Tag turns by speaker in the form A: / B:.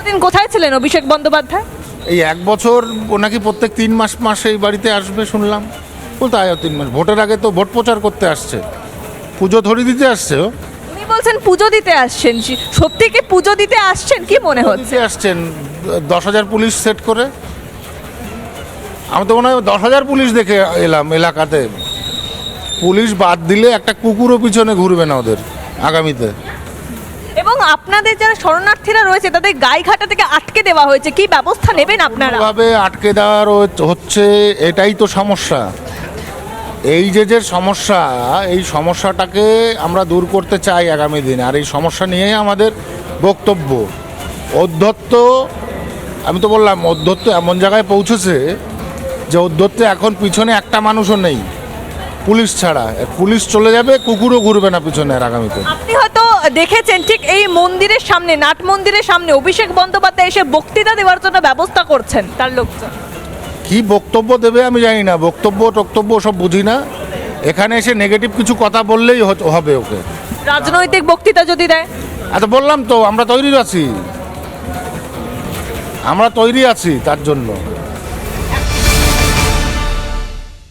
A: এতদিন কোথায় ছিলেন অভিষেক বন্দ্যোপাধ্যায়?
B: এই 1 বছর ও নাকি প্রত্যেক 3 মাস এই বাড়িতে আসবে শুনলাম। কোথায় 3 মাস? ভোটের আগে তো ভোট প্রচার করতে আসছে, পুজো ধরিয়ে দিতে আসছে। ও
A: উনি বলছেন পুজো দিতে আসছেন, সত্যি কি পুজো দিতে আসছেন কি মনে হচ্ছে?
B: দিতে আসছেন 10,000 পুলিশ সেট করে। আমি তো মনে হয় 10,000 পুলিশ দেখে এলাম এলাকাতে। পুলিশ বাদ দিলে একটা কুকুরও পিছনে ঘুরবে না ওদের আগামীতে।
A: এবং আপনাদের যারা শরণার্থীরা রয়েছে তাদের গাইঘাটা থেকে আটকে দেওয়া হয়েছে, কি ব্যবস্থা নেবেন আপনারা?
B: ভাবে আটকে দেওয়ার হচ্ছে, এটাই তো সমস্যা। এই যে সমস্যা, এই সমস্যাটাকে আমরা দূর করতে চাই আগামী দিনে। আর এই সমস্যা নিয়েই আমাদের বক্তব্য। অধ্যত্ত, আমি তো বললাম অধ্যত্ত এমন জায়গায় পৌঁছেছে যে অধ্যত্তে এখন পিছনে একটা মানুষও নেই পুলিশ ছাড়া। পুলিশ চলে যাবে, কুকুরও ঘুরবে না পিছনে আর আগামীতে।
A: আপনি হয়তো দেখেছেন ঠিক এই মন্দিরের সামনে, নাট মন্দিরের সামনে অভিষেক বন্দ্যোপাধ্যায় এসে বক্তৃতা দেওয়ার জন্য ব্যবস্থা করছেন তার লোকজন।
B: কি বক্তব্য দেবে আমি জানি না, বক্তব্য সব বুঝি না। এখানে এসে নেগেটিভ কিছু কথা বললেই হবে ওকে।
A: রাজনৈতিক বক্তৃতা যদি দেয়?
B: এত বললাম তো, আমরা তৈরি আছি তার জন্য।